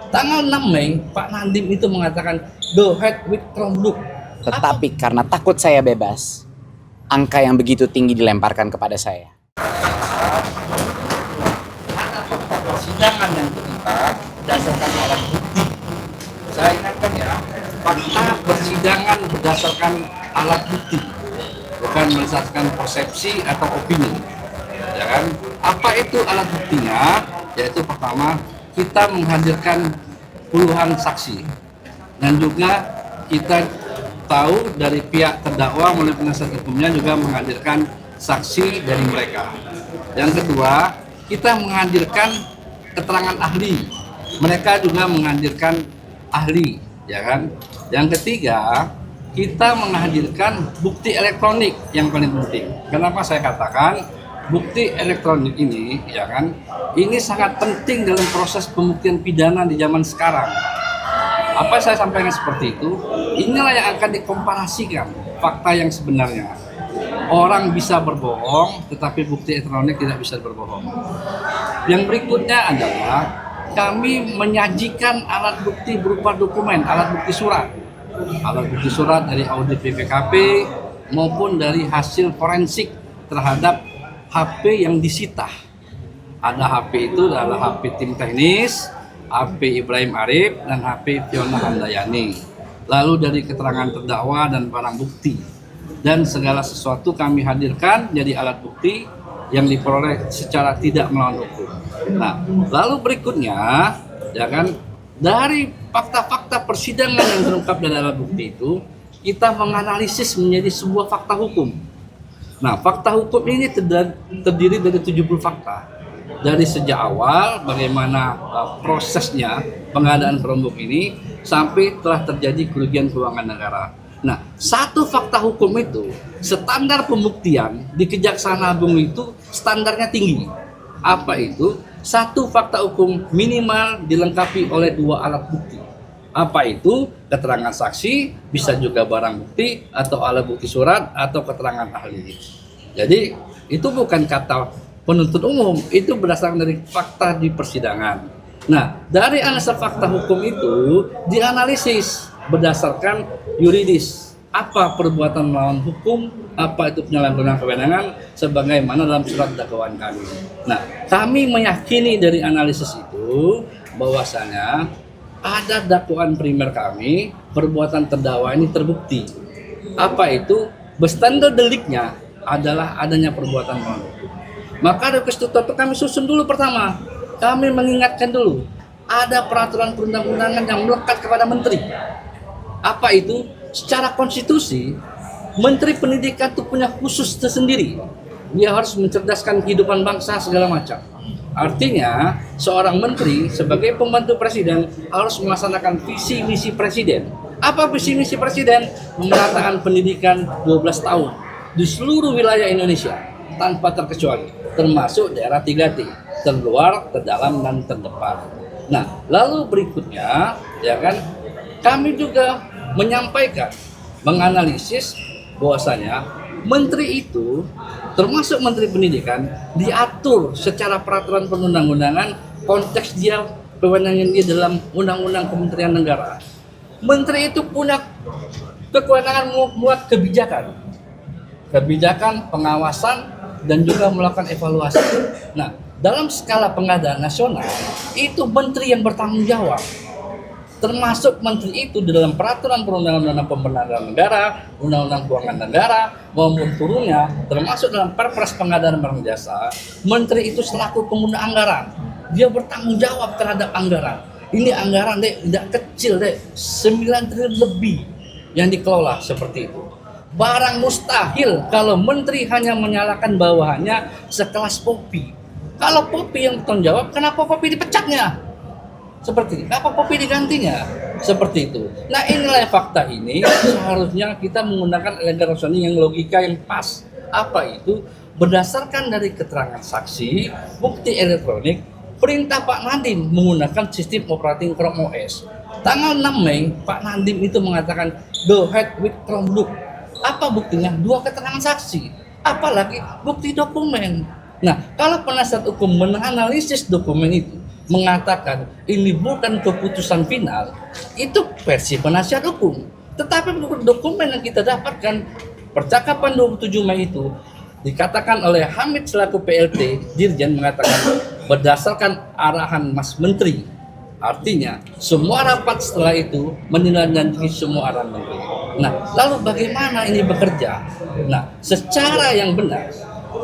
Tanggal 6 Mei, Pak Nadiem itu mengatakan go ahead with Chromebook. Tetapi karena takut saya bebas, angka yang begitu tinggi dilemparkan kepada saya. Ada fakta persidangan yang terlibat berdasarkan alat bukti. Saya ingatkan ya, fakta persidangan berdasarkan alat bukti, bukan berdasarkan persepsi atau opini. Ya kan? Apa itu alat buktinya? Yaitu pertama, kita menghadirkan puluhan saksi dan juga kita tahu dari pihak terdakwa melalui penasihat hukumnya juga menghadirkan saksi dari mereka. Yang kedua, kita menghadirkan keterangan ahli. Mereka juga menghadirkan ahli, ya kan? Yang ketiga, kita menghadirkan bukti elektronik yang paling penting. Kenapa saya katakan bukti elektronik ini, ya kan? Ini sangat penting dalam proses pembuktian pidana di zaman sekarang. Apa saya sampaikan seperti itu? Inilah yang akan dikomparasikan fakta yang sebenarnya. Orang bisa berbohong, tetapi bukti elektronik tidak bisa berbohong. Yang berikutnya adalah kami menyajikan alat bukti berupa dokumen, alat bukti surat. Alat bukti surat dari audit BPKP maupun dari hasil forensik terhadap HP yang disita. Ada HP itu adalah HP tim teknis, HP Ibrahim Arif, dan HP Fiona Handayani. Lalu dari keterangan terdakwa dan barang bukti. Dan segala sesuatu kami hadirkan jadi alat bukti yang diperoleh secara tidak melawan hukum. Nah, lalu berikutnya, ya kan, dari fakta-fakta persidangan yang terungkap dari alat bukti itu, kita menganalisis menjadi sebuah fakta hukum. Nah, fakta hukum ini terdiri dari 70 fakta. Dari sejak awal bagaimana prosesnya pengadaan Chromebook ini sampai telah terjadi kerugian keuangan negara. Nah, satu fakta hukum itu, standar pembuktian di Kejaksaan Agung itu standarnya tinggi. Apa itu? Satu fakta hukum minimal dilengkapi oleh 2 alat bukti. Apa itu? Keterangan saksi, bisa juga barang bukti atau alat bukti surat atau keterangan ahli. Jadi itu bukan kata penuntut umum, itu berdasarkan dari fakta di persidangan. Nah, dari analisa fakta hukum itu dianalisis berdasarkan yuridis. Apa perbuatan melawan hukum, apa itu penyalahgunaan kewenangan, sebagaimana dalam surat dakwaan kami. Nah, kami meyakini dari analisis itu bahwasanya ada dakwaan primer kami, perbuatan terdakwa ini terbukti. Apa itu? Berstandar deliknya adalah adanya perbuatan melawan hukum. Maka dari itu kami susun dulu pertama, kami mengingatkan dulu, ada peraturan perundang-undangan yang melekat kepada menteri. Apa itu? Secara konstitusi, Menteri Pendidikan itu punya khusus tersendiri. Dia harus mencerdaskan kehidupan bangsa segala macam. Artinya, seorang menteri sebagai pembantu presiden harus melaksanakan visi misi presiden. Apa visi misi presiden? Pemerataan pendidikan 12 tahun di seluruh wilayah Indonesia tanpa terkecuali, termasuk daerah 3T, terluar, terdalam, dan terdepan. Nah, lalu berikutnya, ya kan, kami juga menyampaikan, menganalisis bahwasanya menteri itu, termasuk menteri pendidikan, diatur secara peraturan perundang-undangan konteks dia kewenangan dia dalam undang-undang kementerian negara. Menteri itu punya kewenangan membuat kebijakan pengawasan dan juga melakukan evaluasi. Nah, dalam skala pengadaan nasional itu menteri yang bertanggung jawab. Termasuk menteri itu dalam peraturan perundang-undangan pembenaran negara, undang-undang keuangan negara, maupun turunnya, termasuk dalam perpres pengadaan barang jasa, menteri itu selaku pengguna anggaran, dia bertanggung jawab terhadap anggaran. Ini anggaran tidak kecil 9 triliun lebih yang dikelola seperti itu. Barang mustahil kalau menteri hanya menyalahkan bawahannya sekelas Popi. Kalau Popi yang bertanggung jawab, kenapa Popi dipecatnya? Seperti itu. Apa Popi digantinya? Seperti itu. Nah, inilah fakta ini seharusnya kita menggunakan elegan reasoning yang logika yang pas. Apa itu? Berdasarkan dari keterangan saksi, bukti elektronik, perintah Pak Nadiem menggunakan sistem operating Chrome OS. Tanggal 6 Mei, Pak Nadiem itu mengatakan go ahead with Chromebook. Apa buktinya? 2 keterangan saksi. Apalagi bukti dokumen. Nah, kalau penasihat hukum menganalisis dokumen itu, mengatakan ini bukan keputusan final, itu versi penasihat hukum. Tetapi menurut dokumen yang kita dapatkan, percakapan 27 Mei itu dikatakan oleh Hamid selaku PLT Dirjen mengatakan berdasarkan arahan Mas Menteri. Artinya semua rapat setelah itu menindaklanjuti semua arahan Menteri. Nah, lalu bagaimana ini bekerja? Nah, secara yang benar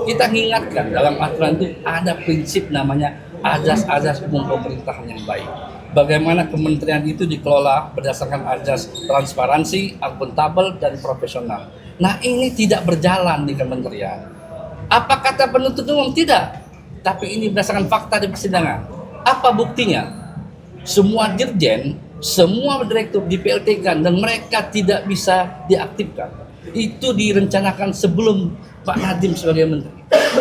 kita ingatkan dalam aturan itu ada prinsip namanya azas-azas umum pemerintahan yang baik. Bagaimana kementerian itu dikelola berdasarkan azas transparansi, akuntabel, dan profesional. Nah, ini tidak berjalan di kementerian. Apa kata penuntut umum? Tidak. Tapi ini berdasarkan fakta di persidangan. Apa buktinya? Semua dirjen, semua direktur di PLT kan, dan mereka tidak bisa diaktifkan. Itu direncanakan sebelum Pak Nadiem sebagai menteri.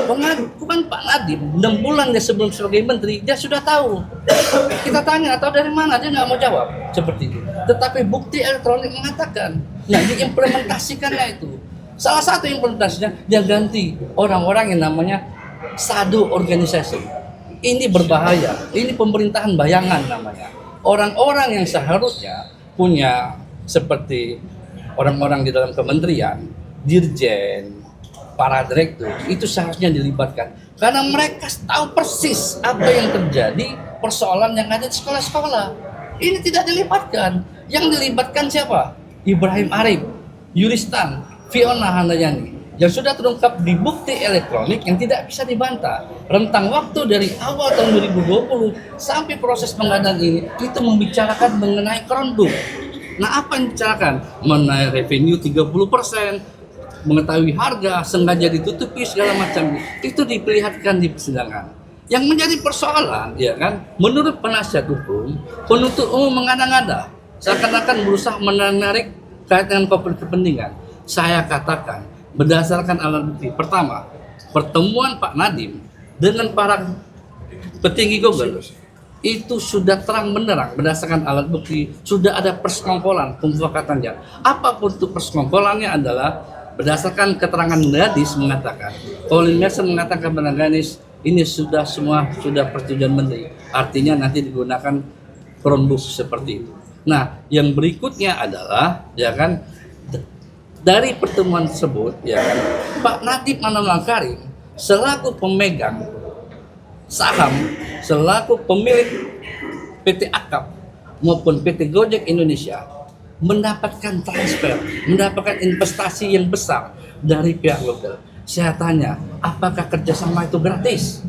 Bukan Pak Nadiem, 6 bulan dia sebelum sebagai menteri, dia sudah tahu. Kita tanya, atau dari mana? Dia nggak mau jawab. Seperti itu. Tetapi bukti elektronik mengatakan, nah diimplementasikannya itu. Salah satu implementasinya, dia ganti orang-orang yang namanya sadu organisasi. Ini berbahaya, ini pemerintahan bayangan namanya. Orang-orang yang seharusnya punya seperti orang-orang di dalam kementerian, dirjen, para direktur, itu seharusnya dilibatkan. Karena mereka tahu persis apa yang terjadi, persoalan yang ada di sekolah-sekolah. Ini tidak dilibatkan. Yang dilibatkan siapa? Ibrahim Arif, Yuristan, Fiona Handayani, yang sudah terungkap di bukti elektronik yang tidak bisa dibantah. Rentang waktu dari awal tahun 2020 sampai proses pengadaan ini, itu membicarakan mengenai Chromebook. Nah, apa yang dibicarakan? Mengenai revenue 30%, mengetahui harga, sengaja ditutupi segala macam. Itu diperlihatkan di persidangan. Yang menjadi persoalan, ya kan, menurut penasihat hukum, penuntut umum mengada-ngada, seakan-akan berusaha menarik kaitan konflik kepentingan. Saya katakan, berdasarkan alat bukti, pertama, pertemuan Pak Nadiem dengan para petinggi Google itu sudah terang benderang berdasarkan alat bukti, sudah ada persekongkolan pemufakatannya. Apapun itu persekongkolannya adalah berdasarkan keterangan Gadis mengatakan, Colin Merson mengatakan kepada Gadis, ini sudah semua sudah persetujuan menteri, artinya nanti digunakan Chromebook seperti itu. Nah, yang berikutnya adalah, ya kan, dari pertemuan tersebut, ya kan, Pak Nadiem Makarim selaku pemegang saham, selaku pemilik PT Akap maupun PT Gojek Indonesia mendapatkan transfer, mendapatkan investasi yang besar dari pihak Google. Saya tanya, apakah kerjasama itu gratis?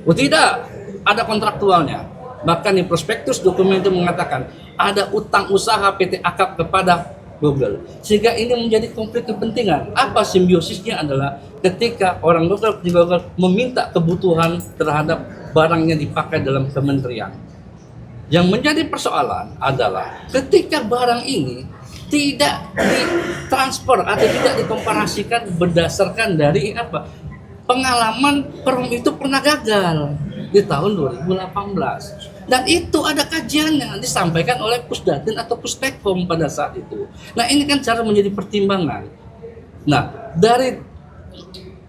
Oh tidak, ada kontraktualnya. Bahkan di prospektus dokumen itu mengatakan ada utang usaha PT Akap kepada Google. Sehingga ini menjadi konflik kepentingan. Apa simbiosisnya adalah ketika orang Google meminta kebutuhan terhadap barang yang dipakai dalam kementerian. Yang menjadi persoalan adalah ketika barang ini tidak ditransfer atau tidak dikomparasikan berdasarkan dari apa? Pengalaman itu pernah gagal di tahun 2018. Dan itu ada kajiannya disampaikan oleh Pusdatin atau Pustekom pada saat itu. Nah, ini kan cara menjadi pertimbangan. Nah, dari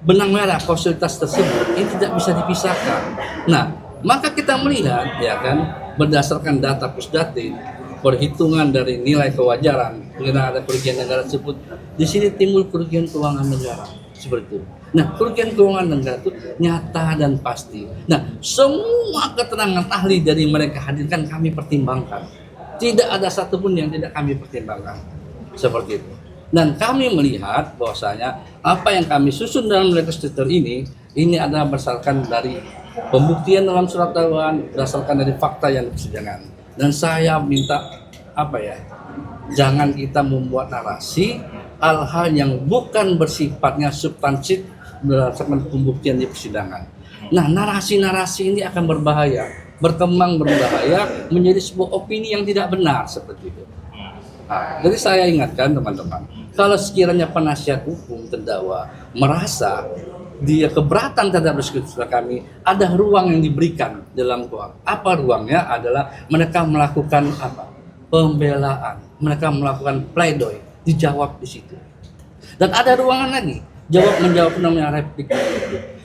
benang merah kausalitas tersebut ini tidak bisa dipisahkan. Nah, maka kita melihat, ya kan, berdasarkan data Pusdatin, perhitungan dari nilai kewajaran, kemudian ada kerugian negara tersebut, di sini timbul kerugian keuangan negara seperti itu. Nah, kerugian keuangan negara itu nyata dan pasti. Nah, semua keterangan ahli dari mereka hadirkan kami pertimbangkan. Tidak ada satupun yang tidak kami pertimbangkan. Seperti itu. Dan kami melihat bahwasanya apa yang kami susun dalam legislator ini adalah berdasarkan dari pembuktian dalam surat dakwaan, berdasarkan dari fakta yang persidangan. Dan saya minta jangan kita membuat narasi hal-hal yang bukan bersifatnya substansif berdasarkan pembuktian di persidangan. Nah, narasi-narasi ini akan berbahaya, berkembang berbahaya menjadi sebuah opini yang tidak benar seperti itu. Nah, jadi saya ingatkan teman-teman, kalau sekiranya penasihat hukum terdakwa merasa dia keberatan terhadap diskusi kami, ada ruang yang diberikan dalam kuhap. Apa ruangnya? Adalah mereka melakukan pembelaan, mereka melakukan pledoi, dijawab di situ. Dan ada ruangan lagi, menjawab namanya replik.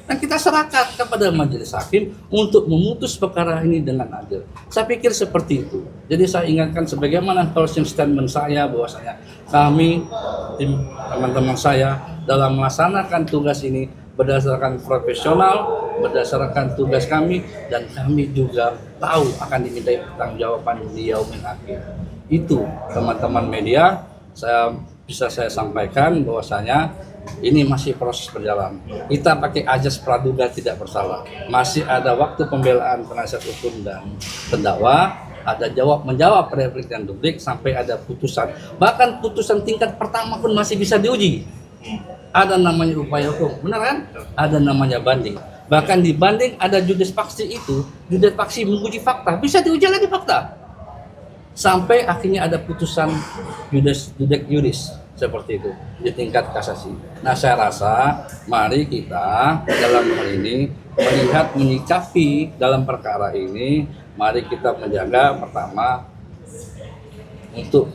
Dan kita serahkan kepada majelis hakim untuk memutus perkara ini dengan adil. Saya pikir seperti itu. Jadi saya ingatkan sebagaimana closing statement saya bahwasanya kami, tim teman-teman saya dalam melaksanakan tugas ini berdasarkan profesional, berdasarkan tugas kami, dan kami juga tahu akan dimintai pertanggungjawaban di yaumil akhir. Itu teman-teman media, saya sampaikan bahwasanya ini masih proses berjalan. Kita pakai ajas praduga tidak bersalah. Masih ada waktu pembelaan penasihat hukum dan terdakwa, ada menjawab replik dan duplik sampai ada putusan. Bahkan putusan tingkat pertama pun masih bisa diuji. Ada namanya upaya hukum, benar kan? Ada namanya banding. Bahkan di banding ada judes faksi itu, judes faksi menguji fakta, bisa diuji lagi fakta. Sampai akhirnya ada putusan judes juris seperti itu di tingkat kasasi. Nah, saya rasa mari kita dalam hal ini melihat menyikapi dalam perkara ini, mari kita menjaga pertama untuk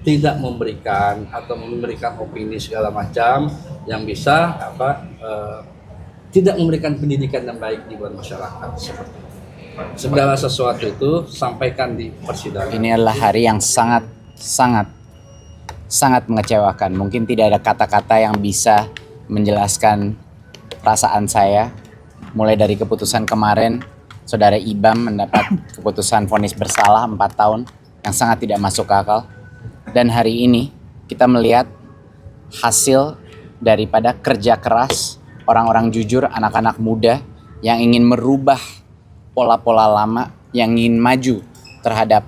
tidak memberikan atau memberikan opini segala macam yang bisa tidak memberikan pendidikan yang baik di buat masyarakat seperti itu. Segala sesuatu itu sampaikan di persidangan. Ini adalah hari yang sangat mengecewakan. Mungkin tidak ada kata-kata yang bisa menjelaskan perasaan saya. Mulai dari keputusan kemarin, Saudara Ibam mendapat keputusan vonis bersalah 4 tahun yang sangat tidak masuk akal. Dan hari ini kita melihat hasil daripada kerja keras orang-orang jujur, anak-anak muda yang ingin merubah pola-pola lama, yang ingin maju terhadap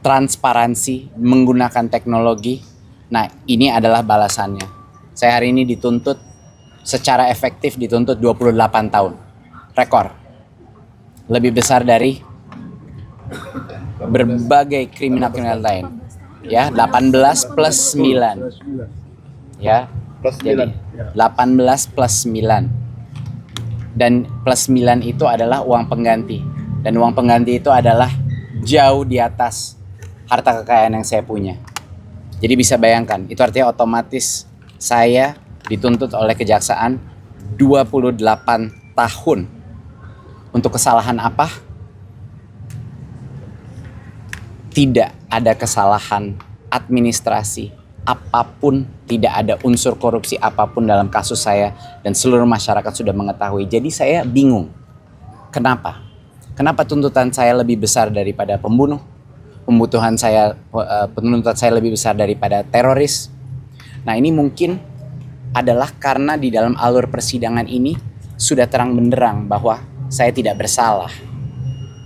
transparansi menggunakan teknologi. Nah, ini adalah balasannya. Saya hari ini dituntut secara efektif, dituntut 28 tahun. Rekor. Lebih besar dari berbagai kriminal lain. Ya, 18 plus 9. Ya, jadi 18 plus 9. Dan plus 9 itu adalah uang pengganti. Dan uang pengganti itu adalah jauh di atas harta kekayaan yang saya punya. Jadi bisa bayangkan, itu artinya otomatis saya dituntut oleh kejaksaan 28 tahun. Untuk kesalahan apa? Tidak ada kesalahan administrasi apapun, tidak ada unsur korupsi apapun dalam kasus saya, dan seluruh masyarakat sudah mengetahui. Jadi saya bingung. Kenapa? Kenapa tuntutan saya lebih besar daripada pembunuh? Penuntutan saya lebih besar daripada teroris. Nah, ini mungkin adalah karena di dalam alur persidangan ini sudah terang benderang bahwa saya tidak bersalah.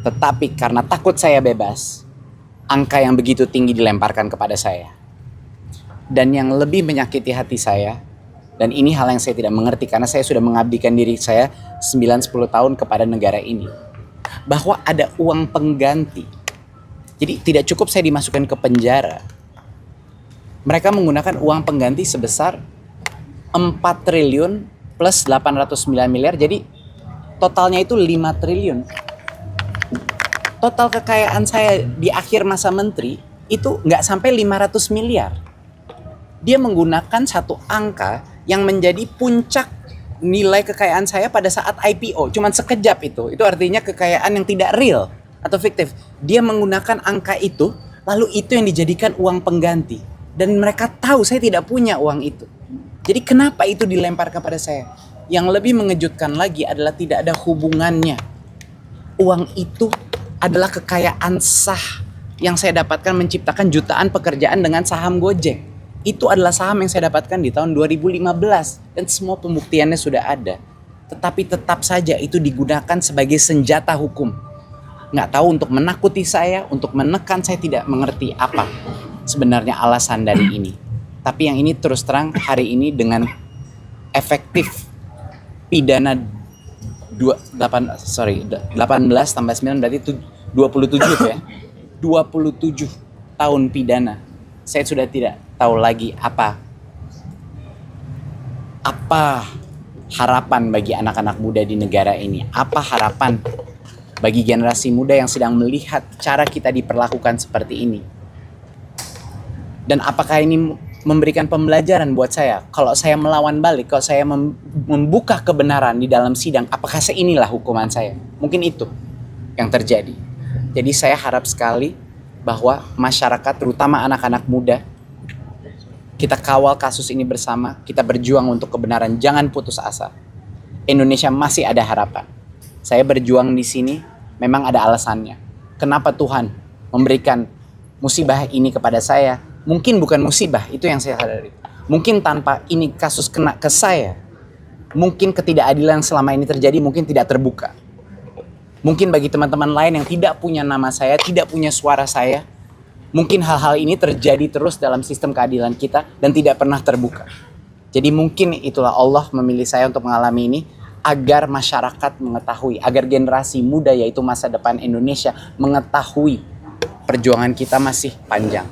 Tetapi karena takut saya bebas, angka yang begitu tinggi dilemparkan kepada saya. Dan yang lebih menyakiti hati saya, dan ini hal yang saya tidak mengerti karena saya sudah mengabdikan diri saya 9-10 tahun kepada negara ini, bahwa ada uang pengganti. Jadi tidak cukup saya dimasukkan ke penjara. Mereka menggunakan uang pengganti sebesar 4 triliun plus 809 miliar. Jadi totalnya itu 5 triliun. Total kekayaan saya di akhir masa menteri itu nggak sampai 500 miliar. Dia menggunakan satu angka yang menjadi puncak nilai kekayaan saya pada saat IPO. Cuman sekejap itu. Itu artinya kekayaan yang tidak real atau fiktif. Dia menggunakan angka itu, lalu itu yang dijadikan uang pengganti. Dan mereka tahu saya tidak punya uang itu. Jadi kenapa itu dilempar kepada saya? Yang lebih mengejutkan lagi adalah tidak ada hubungannya. Uang itu adalah kekayaan sah yang saya dapatkan menciptakan jutaan pekerjaan dengan saham Gojek. Itu adalah saham yang saya dapatkan di tahun 2015 dan semua pembuktiannya sudah ada. Tetapi tetap saja itu digunakan sebagai senjata hukum. Nggak tahu untuk menakuti saya, untuk menekan, saya tidak mengerti apa sebenarnya alasan dari ini. Tapi yang ini terus terang hari ini dengan efektif pidana 18 tambah 9 berarti 27 ya. 27 tahun pidana. Saya sudah tidak tahu lagi apa harapan bagi anak-anak muda di negara ini. Apa harapan bagi generasi muda yang sedang melihat cara kita diperlakukan seperti ini. Dan apakah ini memberikan pembelajaran buat saya. Kalau saya melawan balik, kalau saya membuka kebenaran di dalam sidang, apakah inilah hukuman saya? Mungkin itu yang terjadi. Jadi saya harap sekali bahwa masyarakat, terutama anak-anak muda, kita kawal kasus ini bersama, kita berjuang untuk kebenaran, jangan putus asa. Indonesia masih ada harapan. Saya berjuang di sini memang ada alasannya. Kenapa Tuhan memberikan musibah ini kepada saya? Mungkin bukan musibah, itu yang saya sadari. Mungkin tanpa ini kasus kena ke saya, mungkin ketidakadilan selama ini terjadi mungkin tidak terbuka. Mungkin bagi teman-teman lain yang tidak punya nama saya, tidak punya suara saya, mungkin hal-hal ini terjadi terus dalam sistem keadilan kita dan tidak pernah terbuka. Jadi mungkin itulah Allah memilih saya untuk mengalami ini agar masyarakat mengetahui, agar generasi muda yaitu masa depan Indonesia mengetahui perjuangan kita masih panjang.